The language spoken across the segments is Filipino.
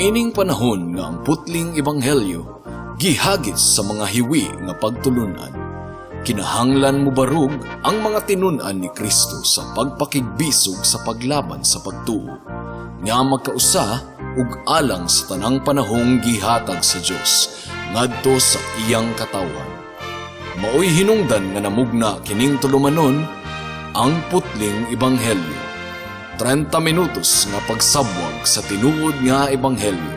Niining panahon nga ang putling ebanghelyo gihagis sa mga hiwi nga pagtulunan. Kinahanglan mo barug ang mga tinunan ni Kristo sa pagpakigbisog sa paglaban sa pagtuo, nga magkausa ug alang sa tanang panahong gihatag sa Dios ngadto sa iyang katawan. Maoy hinungdan nga namugna kining tulumanon ang putling ebanghelyo. 30 minutos nga pagsabwag sa tinuod nga ebanghelyo.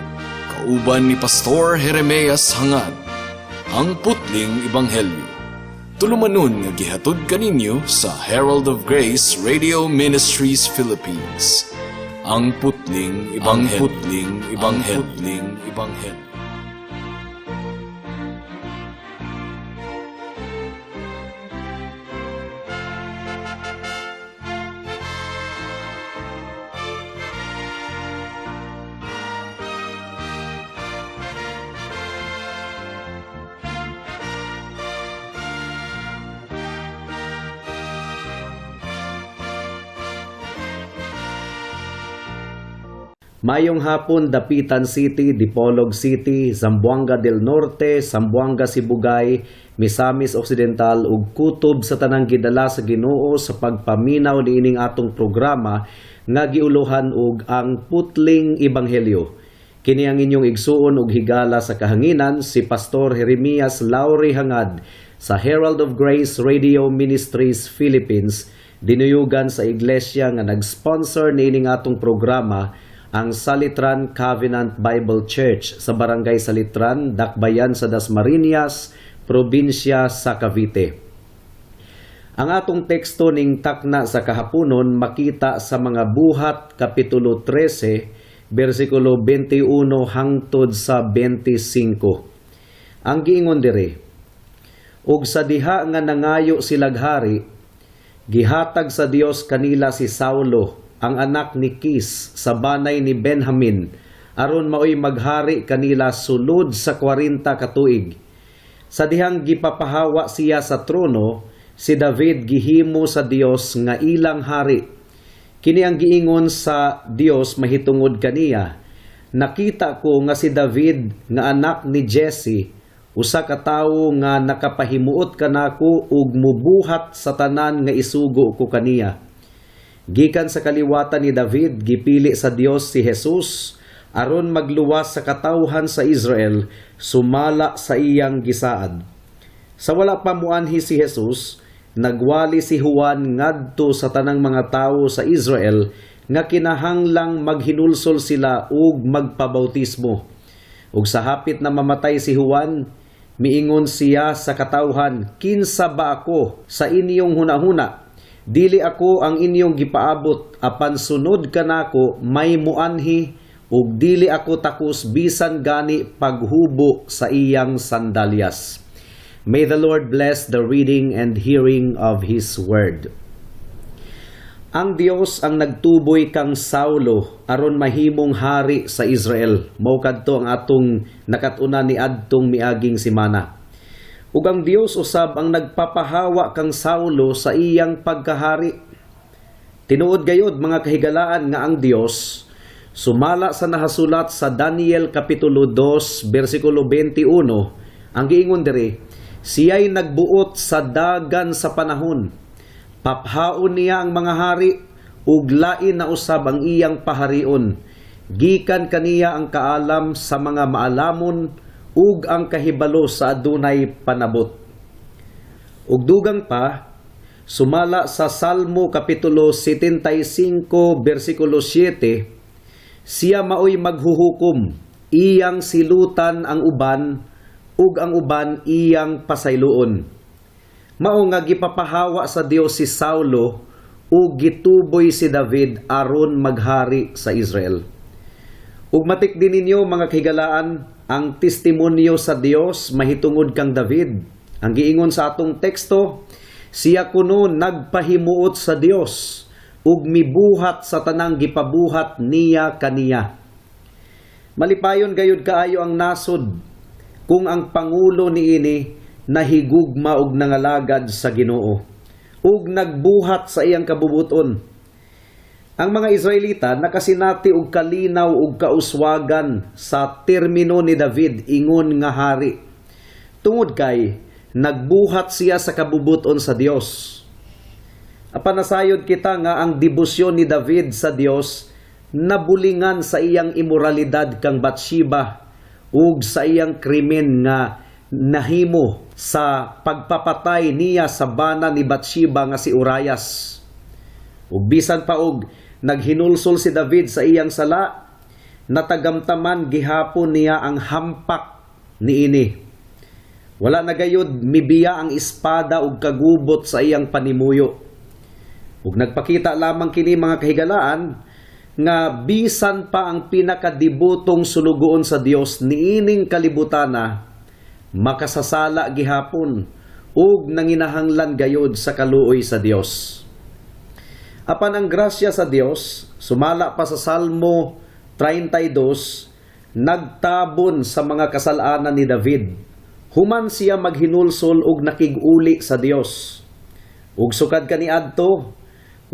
Kauban ni Pastor Jeremias Hangad, ang putling ebanghelyo. Tulumanon nga gihatod kaninyo sa Herald of Grace Radio Ministries Philippines. Ang putling ebanghelyo. Mayong hapon, Dapitan City, Dipolog City, Zamboanga del Norte, Zamboanga Sibugay, Misamis Occidental ug kutob sa tanang gidala sa Ginoo sa pagpaminaw niining atong programa nga giuluhan og ang putling ebanghelyo. Kini ang inyong igsuon ug higala sa kahanginan si Pastor Jeremias Lauri Hangad sa Herald of Grace Radio Ministries Philippines, dinuyugan sa iglesia nga nag-sponsor niining atong programa, ang Salitran Covenant Bible Church sa Barangay Salitran, Dakbayan sa Dasmariñas, Probinsya sa Cavite. Ang atong teksto ning takna sa kahaponon makita sa mga Buhat Kapitulo 13, versikulo 21 hangtod sa 25. Ang giingon diri, ug sa diha nga nangayo silag hari, gihatag sa Dios kanila si Saulo, ang anak ni Kis sa banay ni Benjamin, aron maoy maghari kanila sulod sa 40 katuig. Sa dihang gipapahawa siya sa trono, si David gihimo sa Dios nga ilang hari. Kini ang giingon sa Dios mahitungod kaniya, nakita ko nga si David nga anak ni Jesse, usa ka tawo nga nakapahimuot kanako ug mubuhat sa tanan nga isugo ko kaniya. Gikan sa kaliwatan ni David, gipili sa Dios si Jesus aron magluwas sa katawhan sa Israel, sumala sa iyang gisaad. Sa wala pa muanhi si Jesus, nagwali si Juan ngadto sa tanang mga tawo sa Israel nga kinahanglang maghinulsol sila ug magpabautismo. Ug sa hapit na mamatay si Juan, miingon siya sa katawhan, "Kinsa ba ako sa inyong hunahuna? Dili ako ang inyong gipaabot, apan sunod kanako may muanhi, ug dili ako takos bisan gani paghubo sa iyang sandalyas." May the Lord bless the reading and hearing of His word. Ang Dios ang nagtuboy kang Saulo aron mahimong hari sa Israel. Mao kadto ang atong nakatuna ni adtong miaging semana. Ug ang Dios usab ang nagpapahawa kang Saulo sa iyang pagkahari. Tinuod gayod mga kahigalaan nga ang Dios, sumala sa nahasulat sa Daniel Kapitulo 2, versikulo 21, ang giingon diri, siya'y nagbuot sa dagan sa panahon. Paphaon niya ang mga hari, ug lain na usab ang iyang paharion. Gikan kaniya ang kaalam sa mga maalamon, ug ang kahibalo sa adunay panabot. Ug dugang pa, sumala sa Salmo Kapitulo 75, versikulo 7, siya maoy maghuhukom, iyang silutan ang uban, ug ang uban iyang pasayloon. Mao nga gipapahawa sa Dios si Saulo, ug gituboy si David aron maghari sa Israel. Ug matik din ninyo mga kahigalaan, ang testimonyo sa Dios mahitungod kang David. Ang giingon sa atong teksto, siya kuno nagpahimuot sa Dios ug mibuhat sa tanang gipabuhat niya kaniya. Malipayon gayud kaayo ang nasod kung ang pangulo niini nahigugma og nangalagad sa Ginoo ug nagbuhat sa iyang kabubuton. Ang mga Israelita nakasinati og kalinaw ug kauswagan sa termino ni David ingon nga hari. Tungod kay nagbuhat siya sa kabubuton sa Dios. Apan nasayod kita nga ang debosyon ni David sa Dios nabulingan sa iyang imoralidad kang Bathsheba ug sa iyang krimen nga nahimo sa pagpapatay niya sa bana ni Bathsheba nga si Urias. Ug bisan pa og naghinulsol si David sa iyang sala, natagamtaman gihapon niya ang hampak niini. Wala na gayud mibiya ang espada ug kagubot sa iyang panimuyo. Ug nagpakita lamang kini mga kahigalaan nga bisan pa ang pinakadibutong sulugoon sa Dios niining kalibutana makasasala gihapon ug nanginahanglan gayud sa kaluoy sa Dios. Apan ang grasya sa Dios, sumala pa sa Salmo 32, nagtabon sa mga kasalanan ni David. Human siya maghinulsol ug nakig-uli sa Dios. Ug sukad kaniadto,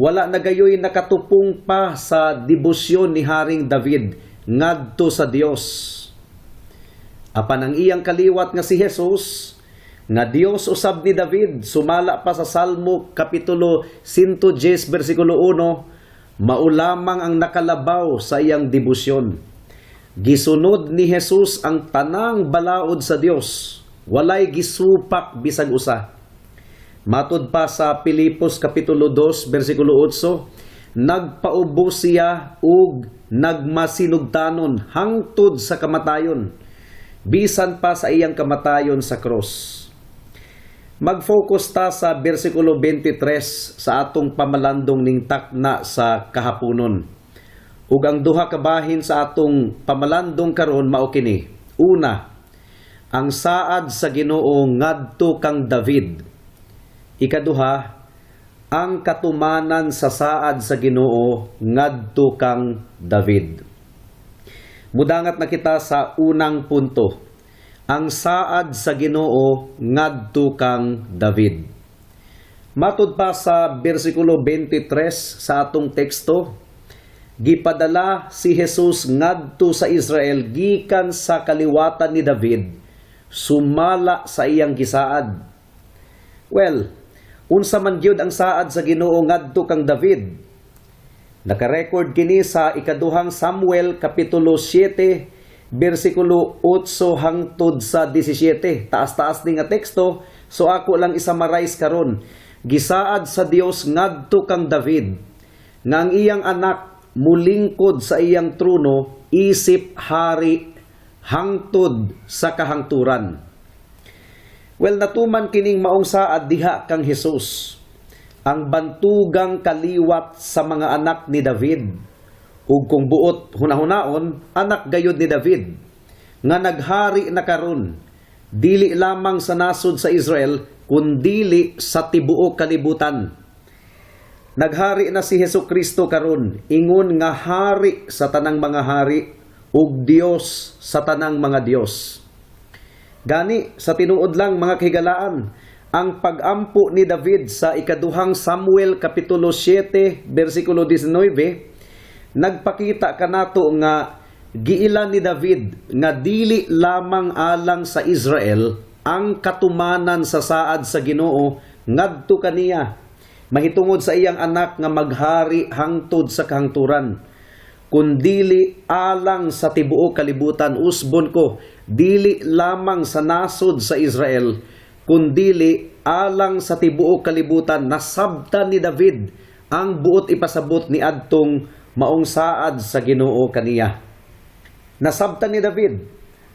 wala na gayoy nakatupong pa sa debosyon ni Haring David ngadto sa Dios. Apan ang iyang kaliwat nga si Jesus, nga Dios usab ni David, sumala pa sa Salmo kapitulo 110 versikulo 1, maulamang ang nakalabaw sa iyang debosyon. Gisunod ni Jesus ang tanang balaod sa Dios, walay gisupak bisag usa. Matud pa sa Pilipos kapitulo 2 versikulo 8, nagpaubo siya ug nagmasinugtanon hangtod sa kamatayon, bisan pa sa iyang kamatayon sa cross. Mag-focus ta sa versikulo 23 sa atong pamalandong ning takna sa kahaponon. Ug ang duha ka bahin sa atong pamalandong karon mao kini. Una, ang saad sa Ginoo ngadto kang David. Ikaduha, ang katumanan sa saad sa Ginoo ngadto kang David. Mudangat na kita sa unang punto. Ang saad sa Ginoo ngadto kang David. Matud pa sa bersikulo 23 sa atong teksto, gipadala si Jesus ngadto sa Israel gikan sa kaliwatan ni David, sumala sa iyang gisaad. Well, unsa man gyud ang saad sa Ginoo ngadto kang David? Naka-record kini sa ikaduhang Samuel kapitulo 7 versikulo 8 hangtod sa 17. Taas-taas ni nga teksto, so ako lang isa-marise karon. Gisaad sa Dios ngadto kang David, nga ang iyang anak mulingkod sa iyang trono isip hari hangtod sa kahangturan. Well, natuman kining maong saad diha kang Jesus, ang bantugang kaliwat sa mga anak ni David. Ug kung buot hunahunaon, anak gayud ni David, nga naghari na karon, dili lamang sa nasod sa Israel, kundili sa tibuok kalibutan. Naghari na si Hesukristo karon, ingon nga hari sa tanang mga hari, ug Dios sa tanang mga Dios. Gani, sa tinuod lang mga kahigalaan, ang pag-ampo ni David sa ikaduhang Samuel kapitulo 7, versikulo 19, nagpakita kanato nga giila ni David nga dili lamang alang sa Israel ang katumanan sa saad sa Ginoo ngadto kaniya, mahitungod sa iyang anak nga maghari hangtod sa kahangturan, kundili alang sa tibuok kalibutan. Usbon ko, dili lamang sa nasod sa Israel, kundili alang sa tibuok kalibutan. Nasabtan ni David ang buot ipasabot ni adtong maong saad sa Ginoo kaniya. Nasabtan ni David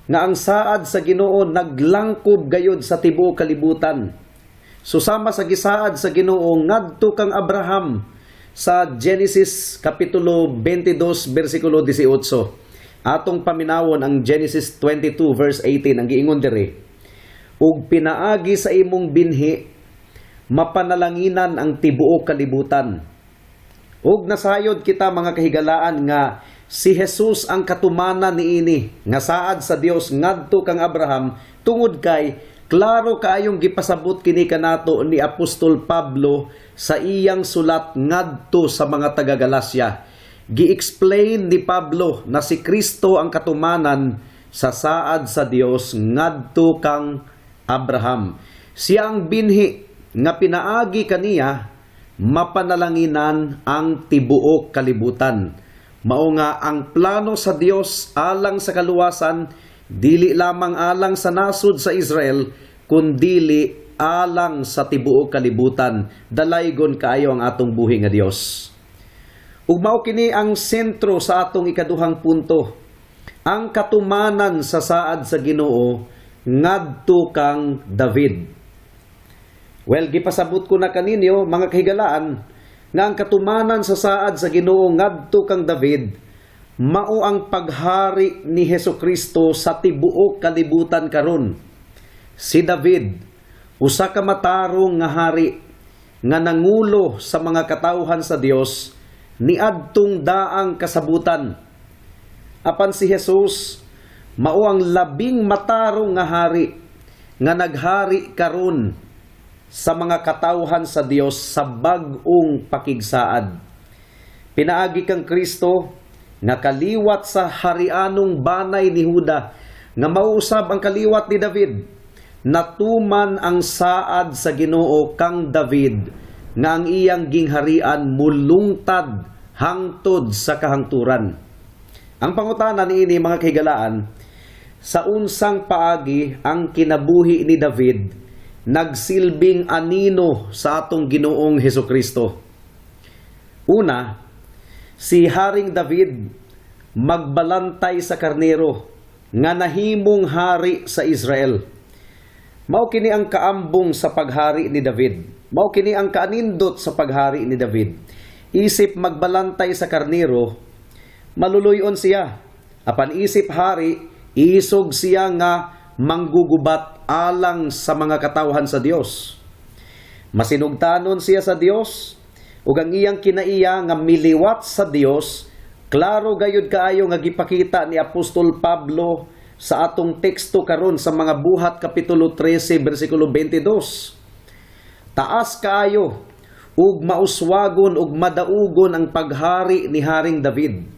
nga ang saad sa Ginoo naglangkob gayud sa tibuok kalibutan. Susama sa gisaad sa Ginoo ngadto kang Abraham sa Genesis kapitulo 22 versikulo 18. Atong paminawon ang Genesis 22 verse 18, ang giingon diri, ug pinaagi sa imong binhi mapanalanginan ang tibuok kalibutan. Ug nasayod kita mga kahigalaan nga si Jesus ang katumanan niini nga saad sa Dios ngadto kang Abraham, tungod kay Klaro kaayong gipasabot kini kanato ni Apostol Pablo sa iyang sulat ngadto sa mga taga-Galasya. Gi-explain ni Pablo na si Kristo ang katumanan sa saad sa Dios ngadto kang Abraham. Siya ang binhi nga pinaagi kaniya mapanalanginan ang tibuok kalibutan. Mao nga ang plano sa Dios alang sa kaluwasan dili lamang alang sa nasud sa Israel kundili alang sa tibuok kalibutan. Dalaygon kaayo ang atong buhi nga Dios. Ug mao kini ang sentro sa atong ikaduhang punto. Ang katumanan sa saad sa Ginoo ngadto kang David. Well, gipasabot ko na kaninyo mga kahigalaan nga ang katumanan sa saad sa Ginoo ngadto kang David mao ang paghari ni Hesukristo sa tibuok kalibutan karon. Si David usa ka matarong nga hari nga nangulo sa mga katawhan sa Dios niadtong daang kasabutan. Apan si Jesus mao ang labing matarong nga hari nga naghari karon sa mga katawhan sa Dios sa bag-ong pakigsaad. Pinaagi kang Kristo nga kaliwat sa harianong banay ni Huda nga mauusab ang kaliwat ni David. Natuman ang saad sa Ginoo kang David nga ang iyang gingharian mulungtad hangtod sa kahangturan. Ang pangutana niini mga kahigalaan, sa unsang paagi ang kinabuhi ni David nagsilbing anino sa atong Ginoong Hesukristo? Una, si Haring David magbalantay sa karnero nga nahimong hari sa Israel. Mao kini ang kaambong sa paghari ni David. Mao kini ang kaanindot sa paghari ni David. Isip magbalantay sa karnero, maluluyon siya. Apan isip hari, isog siya nga manggugubat alang sa mga katawhan sa Dios. Masinugtanon siya sa Dios, ug ang iyang kinaiya nga miliwat sa Dios, klaro gayud kaayo nga gipakita ni Apostol Pablo sa atong teksto karon sa mga Buhat kapitulo 13 bersikulo 22. Taas kaayo ug mauswagon ug madaugon ang paghari ni Haring David.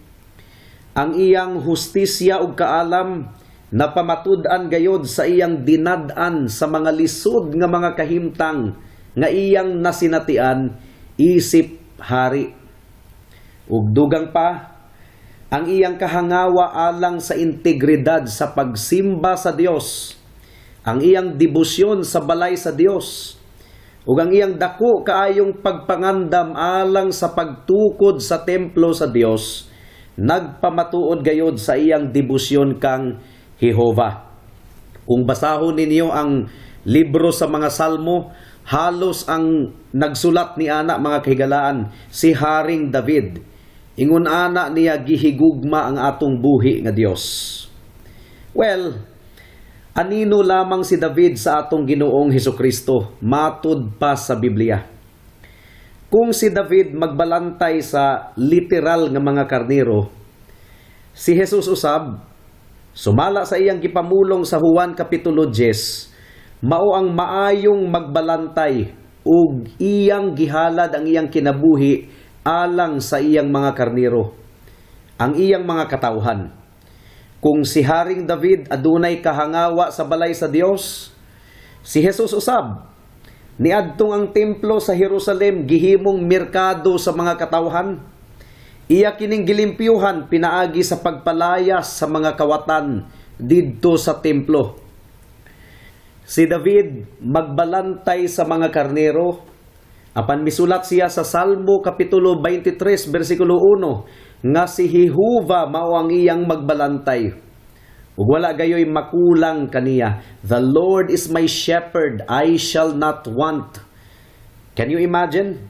Ang iyang hustisya ug kaalam napamatud-an gayod sa iyang dinad-an sa mga lisod nga mga kahimtang nga iyang nasinatian isip hari. Ug dugang pa ang iyang kahangawa alang sa integridad sa pagsimba sa Dios, ang iyang debosyon sa balay sa Dios, ug ang iyang dako kaayong pagpangandam alang sa pagtukod sa templo sa Dios, nagpamatuod gayod sa iyang debosyon kang Jehova. Kung basahon ninyo ang libro sa mga Salmo, halos ang nagsulat ni ana mga kahigalaan si Haring David. Ingon ana niya gihigugma ang atong buhi nga Dios. Well, anino lamang si David sa atong Ginoong Hesukristo matud pa sa Biblia. Kung si David magbalantay sa literal nga mga karnero, si Jesus usab sumala sa iyang gipamulong sa Juan kapitulo 10, mao ang maayong magbalantay ug iyang gihalad ang iyang kinabuhi alang sa iyang mga karnero, ang iyang mga katawhan. Kung si Haring David adunay kahangawa sa balay sa Dios, si Jesus usab niadtong ang templo sa Jerusalem gihimong merkado sa mga katawhan. Iya kining gilimpyuhan pinaagi sa pagpalayas sa mga kawatan didto sa templo. Si David magbalantay sa mga karnero, apan misulat siya sa Salmo kapitulo 23 bersikulo 1 nga si Jehova mao ang iyang magbalantay. Ug wala gayoy makulang kaniya. The Lord is my shepherd, I shall not want. Can you imagine?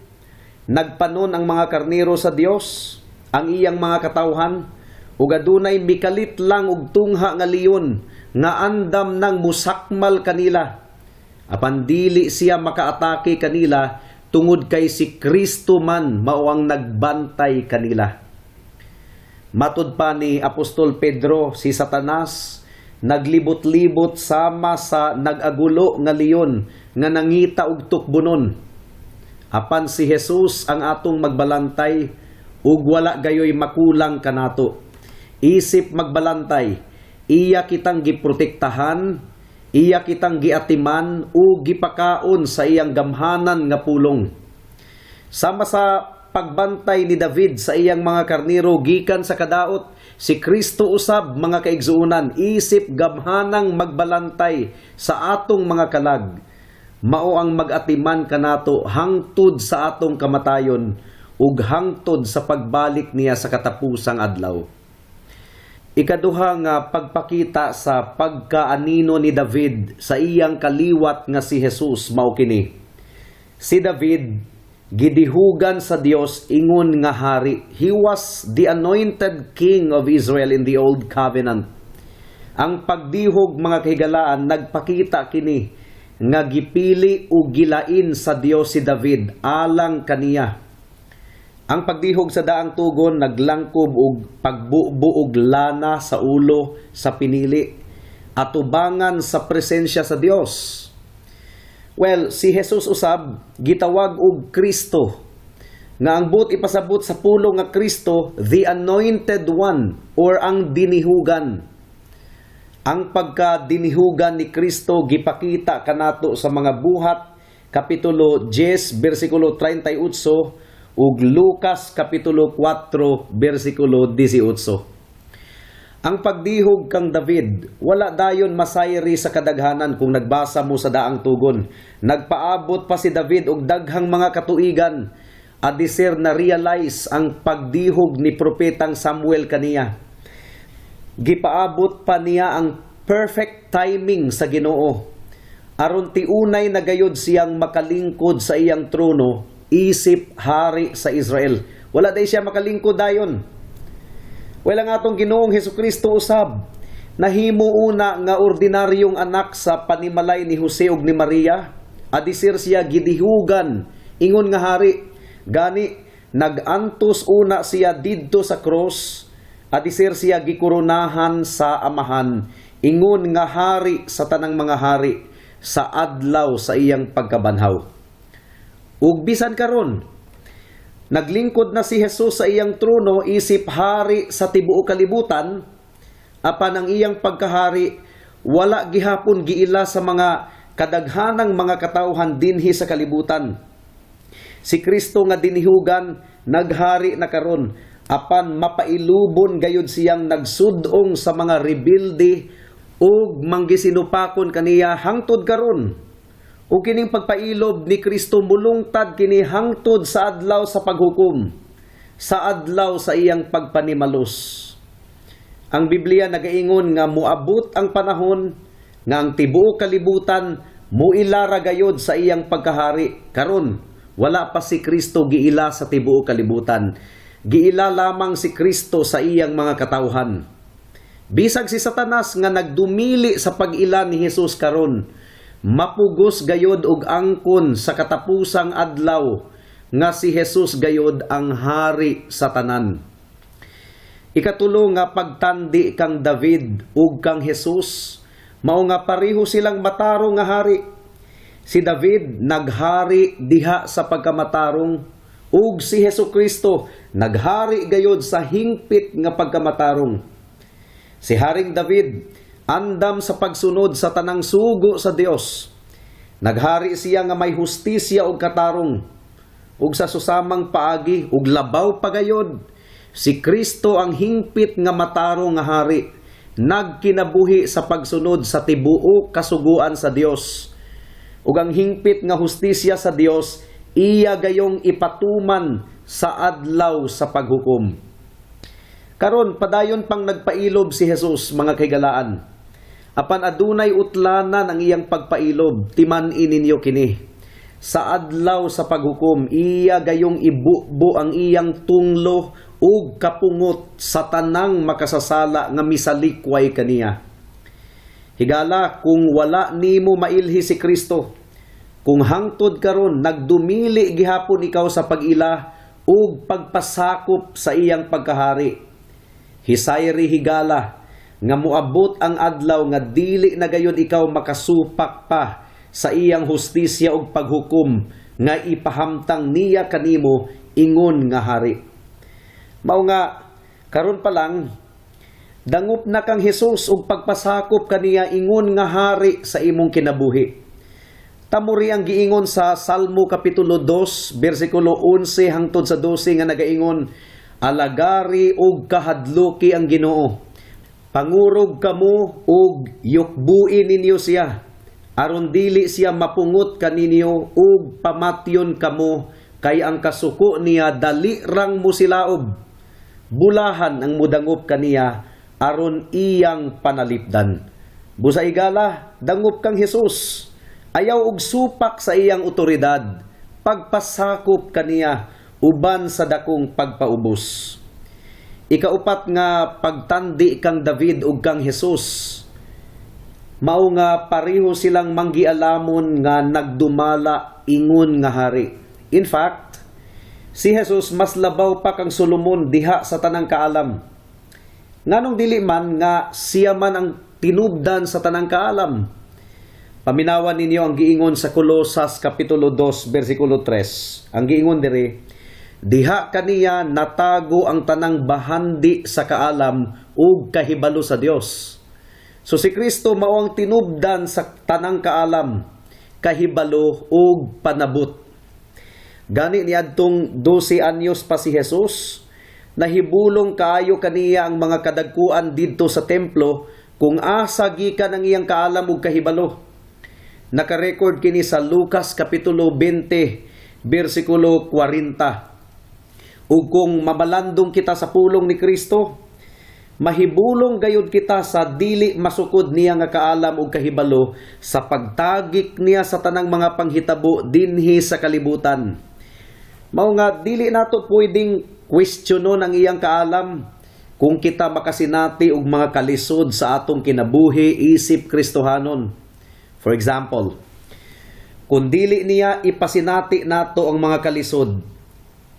Nagpanon ang mga karnero sa Dios, ang iyang mga katawhan, ug adunay mikalit lang og tungha nga leon nga andam nang musakmal kanila. Apan dili siya makaatake kanila tungod kay si Kristo man mao ang nagbantay kanila. Matud pa ni Apostol Pedro, si Satanas naglibot-libot sama sa nagagulo nga leon nga nangita og tukbunon. Apan si Jesus ang atong magbalantay ug wala gayoy makulang kanato. Isip magbalantay, iya kitang giprotektahan, iya kitang giatiman o gipakaon sa iyang gamhanan nga pulong. Sama sa pagbantay ni David sa iyang mga karniro gikan sa kadaot, si Kristo usab mga kaigsuonan isip gamhanang magbalantay sa atong mga kalag. Mao ang magatiman kanato hangtod sa atong kamatayon ug hangtod sa pagbalik niya sa katapusang adlaw. Ikaduha nga pagpakita sa pagkaanino ni David sa iyang kaliwat nga si Jesus mao kini. Si David gidihugan sa Dios ingon nga hari. He was the anointed king of Israel in the old covenant. Ang pagdihog mga kahigalaan nagpakita kini nga gipili o gilain sa Dios si David alang kaniya. Ang pagdihog sa daang tugon naglangkob og pagbubuog lana sa ulo sa pinili atubangan sa presensya sa Dios. Well, si Jesus usab gitawag og Kristo nga ang buot ipasabot sa pulong nga Kristo, the anointed one or ang dinihugan. Ang pagka-dinihugan ni Kristo gipakita kanato sa mga buhat kapitulo 10 bersikulo 38 ug Lucas kapitulo 4 bersikulo 18. Ang pagdihog kang David, wala dayon masayri sa kadaghanan kung nagbasa mo sa daang tugon. Nagpaabot pa si David og daghang mga katuigan, adisir na realize ang pagdihog ni propetang Samuel kaniya. Gipaabot pa niya ang perfect timing sa Ginoo. Aron tiunay na gayud siyang makalingkod sa iyang trono, isip hari sa Israel. Wala day siya makalingkod dayon. Wala nga atong Ginoong Hesukristo usab nahimo una nga ordinaryong anak sa panimalay ni Jose ug ni Maria, adisir siya gidihugan ingon nga hari. Gani nagantos una siya didto sa cross, adisir siya gikuronahan sa amahan ingon nga hari sa tanang mga hari sa adlaw sa iyang pagkabanhaw. Ug bisan karon naglingkod na si Jesus sa iyang trono isip hari sa tibuok kalibutan, apan ang iyang pagkahari wala gihapon giila sa mga kadaghanang mga katawhan dinhi sa kalibutan. Si Kristo nga dinihugan naghari na karon, apan mapailubon gayud siyang nagsudong sa mga rebelde ug manggisinupakon kaniya hangtod karon. O kining pagpailob ni Kristo mulungtad kini hangtod sa adlaw sa paghukom, sa adlaw sa iyang pagpanimalos. Ang Biblia nagaingon nga muabot ang panahon nga ang tibuok kalibutan muilara gayod sa iyang pagkahari. Karon wala pa si Kristo giila sa tibuok kalibutan. Giila lamang si Kristo sa iyang mga katawhan. Bisag si Satanas nga nagdumili sa pag-ila ni Jesus karon, mapugos gayod og angkon sa katapusang adlaw nga si Jesus gayod ang hari sa tanan. Ikatulo nga pagtandi kang David ug kang Jesus, mao nga pareho silang matarong nga hari. Si David naghari diha sa pagkamatarong ug si Hesukristo naghari gayod sa hingpit nga pagkamatarong. Si Haring David andam sa pagsunod sa tanang sugo sa Dios. Naghari siya nga may hustisya ug katarong. Ug sa susamang paagi ug labaw pagayod, si Kristo ang hingpit nga matarong nga hari, nagkinabuhi sa pagsunod sa tibuok kasuguan sa Dios. Ug ang hingpit nga hustisya sa Dios iya gayong ipatuman sa adlaw sa paghukom. Karon padayon pang nagpailob si Jesus mga kaigalaan. Apan adunay utlanan ang iyang pagpailob, timan-in ninyo kini. Sa adlaw sa paghukom, iya gayong ibubo ang iyang tunglo ug kapungot sa tanang makasasala nga misalikway kaniya. Higala kung wala nimo mailhi si Kristo, kung hangtod karon nagdumili gihapon ikaw sa pag-ila ug pagpasakop sa iyang pagkahari. Hisayri higala, nga muabot ang adlaw nga dili na gayon ikaw makasupak pa sa iyang hustisya ug paghukom nga ipahamtang niya kanimo ingon nga hari. Mao nga karon pa lang dangop na kang Hesus ug pagpasakop kaniya ingon nga hari sa imong kinabuhi. Tamuri ang giingon sa Salmo Kapitulo 2, versikulo 11 hangtod sa 12 nga nagaingon, alagari ug kahadluki ang Ginoo. Pangurog kamo ug yukbuin ninyo siya, aron dili siya mapungot kaninyo ug pamatyon kamo, kay ang kasuko niya dali rang musilaob. Bulahan ang mudangop kaniya, aron iyang panalipdan. Busa igala, dangop kang Hesus. Ayaw og supak sa iyang otoridad, pagpasakop kaniya uban sa dakong pagpaubos. Ikaupat nga pagtandi kang David ug kang Hesus. Mao nga pareho silang manggialamon nga nagdumala ingon nga hari. In fact, si Hesus mas labaw pa kang Solomon diha sa tanang kaalam. Nganong dili man nga siya man ang tinubdan sa tanang kaalam. Paminawan ninyo ang giingon sa Kolosas Kapitulo 2, versikulo 3. Ang giingon diri, diha kaniya natago ang tanang bahandi sa kaalam ug kahibalo sa Dios. So si Kristo mao ang tinubdan sa tanang kaalam, kahibalo ug panabot. Gani niadtong 12 anyos pa si Hesus, nahibulong kaayo kaniya ang mga kadagkuan didto sa templo kung asa gikan ang iyang kaalam ug kahibalo. Naka-record kini sa Lucas Kapitulo 20, versikulo 40. Ug kung mabalandong kita sa pulong ni Kristo, mahibulong gayud kita sa dili masukod niya nga kaalam ug kahibalo sa pagtagik niya sa tanang mga panghitabo dinhi sa kalibutan. Mao nga dili nato pwedeng questionon ang iyang kaalam kung kita makasinati og mga kalisod sa atong kinabuhi isip Kristohanon. For example, kung dili niya ipasinati nato ang mga kalisod,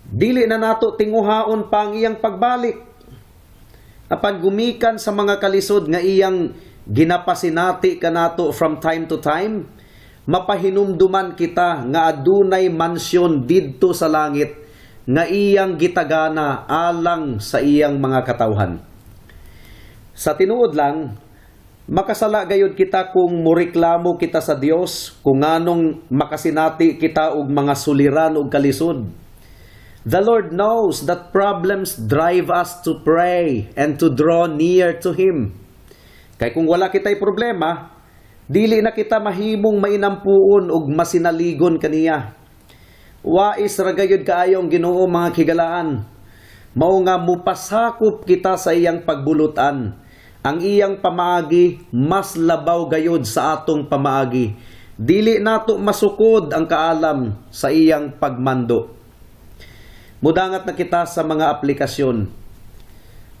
dili na nato tinguhaon pa ang iyang pagbalik. Apan gumikan sa mga kalisod nga iyang ginapasinati kanato from time to time, mapahinumduman kita nga adunay mansyon didto sa langit nga iyang gitagana alang sa iyang mga katawhan. Sa tinuod lang, makasala gayud kita kung mureklamo kita sa Dios kung nganong makasinati kita og mga suliran ug kalisod. The Lord knows that problems drive us to pray and to draw near to Him. Kay kung wala kita'y problema, dili na kita mahimong mainampuon ug masinaligon kaniya. Wais ra gayud kaayo ang Ginoo mga kigalaan. Mao nga mupasakop kita sa iyang pagbulutan. Ang iyang pamaagi mas labaw gayud sa atong pamaagi. Dili nato masukod ang kaalam sa iyang pagmando. Mudangat na kita sa mga aplikasyon.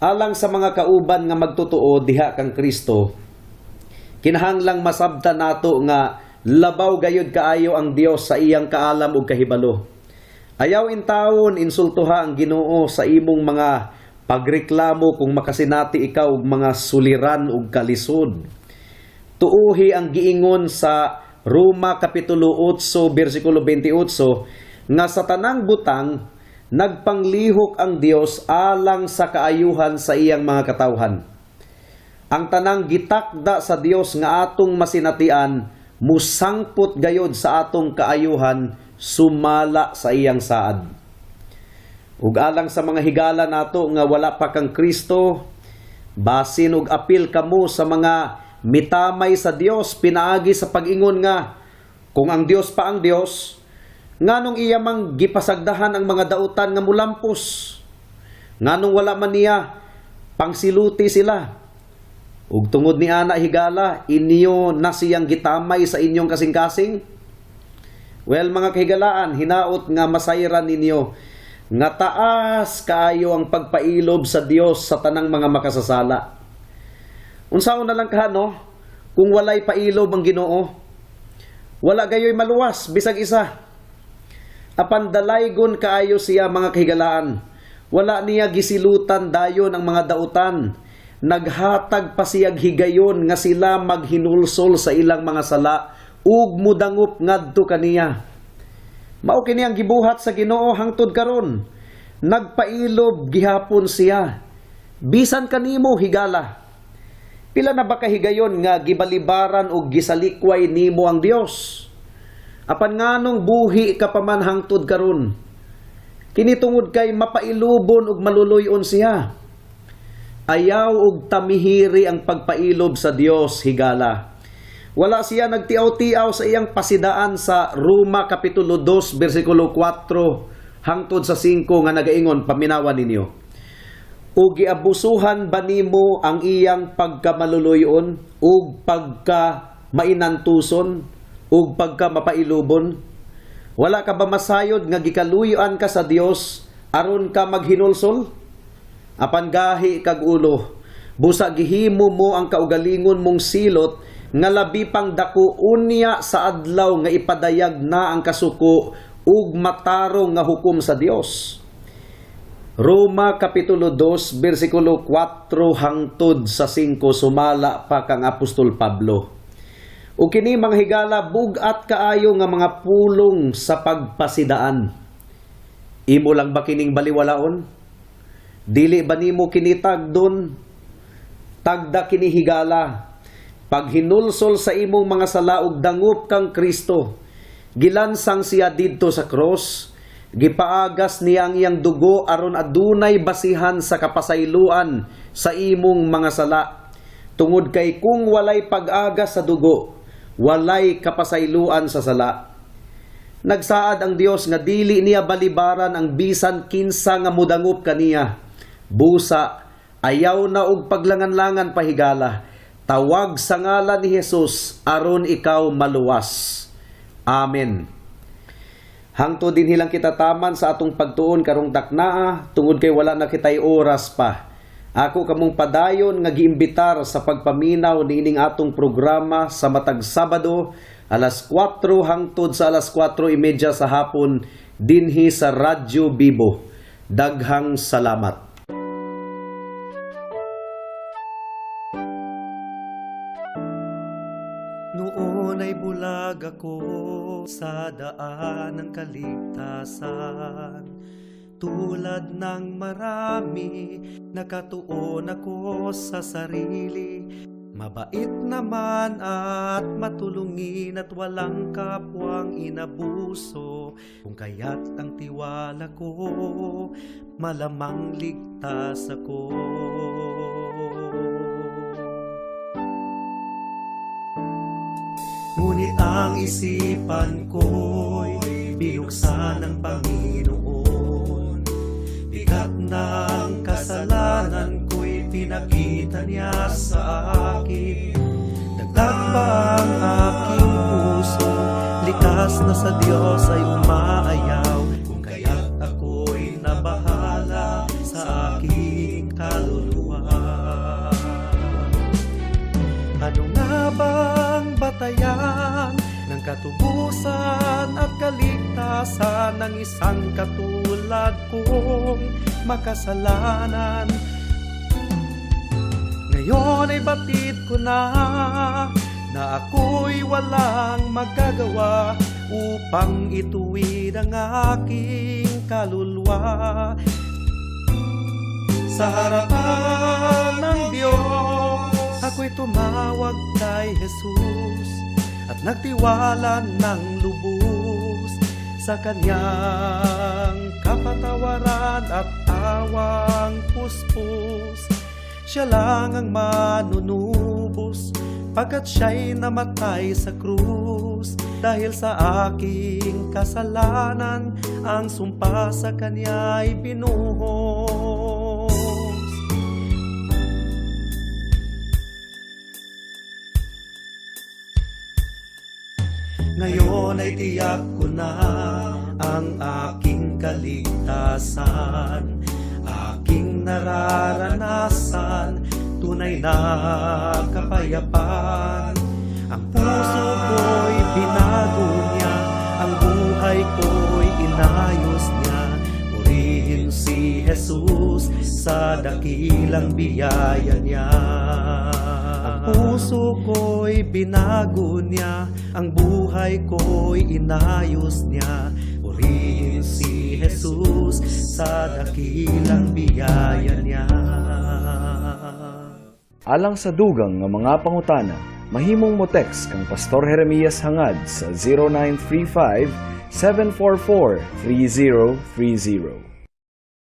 Alang sa mga kauban nga magtotoo diha kang Kristo, kinahanglang masabtan nato nga labaw gayud kaayo ang Dios sa iyang kaalam ug kahibalo. Ayaw intawon insultuha ang Ginoo sa imong mga pagreklamo kung makasinati ikaw og mga suliran ug kalisod. Tuuhi ang giingon sa Roma Kapitulo 8, versikulo 28, nga sa tanang butang nagpanglihok ang Dios alang sa kaayuhan sa iyang mga katawhan. Ang tanang gitakda sa Dios nga atong masinatian, musangpot gayod sa atong kaayuhan, sumala sa iyang saad. Ug alang sa mga higala nato nga wala pa kang Kristo, basin og apil kamo sa mga mitamay sa Dios pinaagi sa pag-ingon nga, kung ang Dios pa ang Dios, nganong iya mang gipasagdahan ang mga dautan nga mulampos? Nganong wala man niya pangsiluti sila? Ug tungod ni ana higala, inyo na siyang gitamay sa inyong kasing-kasing? Well, mga kahigalaan, hinaot nga masayran ninyo nga taas kaayo ang pagpailob sa Dios sa tanang mga makasasala. Unsaon na lang kahano, kung walay pailob ang Ginoo, wala gayoy maluwas bisag isa. Apan dalaygon kaayo siya mga kahigalaan. Wala niya gisilutan dayon ang mga dautan. naghatag pa siyag higayon nga sila maghinulsol sa ilang mga sala ug mudangup ngadto kaniya. Mao kini ang gibuhat sa Ginoo hangtod karon. Nagpailob gihapon siya. Bisan kanimo higala. Pila na ba kahigayon nga gibalibaran o gisalikway nimo ang Dios? Apan nganong buhi ka pa man hangtod karon? Kini tungod kay mapailubon ug maluluyon siya. Ayaw ug tamihiri ang pagpailob sa Dios higala. Wala siya nagtiaw-tiaw sa iyang pasidaan sa Roma Kapitulo 2, versikulo 4 hangtod sa 5 nga nagaingon, paminawan ninyo. O giabusuhan ba nimo ang iyang pagkamaluluyon ug pagka-mainantuson ug pagka-mapailubon? Wala ka ba masayod nga gikaluyoan ka sa Dios aron ka maghinulsol? Apan gahi kag ulo, busa gihimo mo ang kaugalingon mong silot nga labi pang dako unya sa adlaw nga ipadayag na ang kasuko ug matarong nga hukom sa Dios. Roma Kapitulo 2, versikulo 4 hangtod sa 5 sumala pa kang Apostol Pablo. O kini mga higala bugat kaayo nga mga pulong sa pagpasidaan. Imo lang ba kining baliwalaon? Dili ba nimo kinitag doon? Tagda kini higala. Pag hinulsol sa imong mga sala ug dangup kang Kristo, gilansang siya didto sa cross, gipaagas niya ang iyang dugo aron adunay basihan sa kapasayloan sa imong mga sala. Tungod kay kung walay pag-agas sa dugo, walay kapasayloan sa sala. Nagsaad ang Dios nga dili niya balibaran ang bisan kinsa nga mudangup kaniya. Busa, ayaw na og paglangan-langan pahigala. Tawag sa ngalan ni Jesus aron ikaw maluwas. Amen. Hangtod din hilang kita taman sa atong pagtuon karong taknaa tungod kay wala na kitay oras pa. Ako kamong padayon nga giimbitar sa pagpaminaw niining atong programa sa matag Sabado alas 4 hangtod sa alas 4:30 sa hapon dinhi sa Radyo Bibo. Daghang salamat. Noon ay bulag ako sa daan ng kaligtasan. Tulad ng marami, nakatuon ako sa sarili. Mabait naman at matulungin at walang kapwang inabuso. Kung kaya't ang tiwala ko, malamang ligtas ako. Ngunit ang isipan ko'y binuksan ng Panginoon. Bigat ng kasalanan ko'y pinakita niya sa akin. Dagdag pa ang aking puso, likas na sa Diyos ay umaayaw. Kung kaya't ako'y nabahala sa aking kaluluwa. Ano nga bang batayan ng katubusan at kaligtasan ng isang katulad kong makasalanan? Ngayon ay batid ko na ako'y walang magagawa upang ituwid ang aking kaluluwa sa harapan ng Diyos. Ako'y tumawag kay Jesus at nagtiwala ng lubos sa kanyang kapatawaran at awang puspos. Siya lang ang manunubos pagkat siya'y namatay sa krus. Dahil sa aking kasalanan, ang sumpa sa kanya'y binuhos. Ngayon ay tiyak ko na ang aking kaligtasan, aking nararanasan, tunay na kapayapaan. Ang puso ko'y binago niya, ang buhay ko'y inayos niya. Purihin si Jesus sa dakilang biyaya niya. Ang puso ko'y binago niya, ang buhay ko'y inayos niya. Purihin si Jesus sa dakilang biyaya niya. Alang sa dugang nga mga pangutana, mahimong mo text kang Pastor Jeremias Hangad sa 0935 744 3030.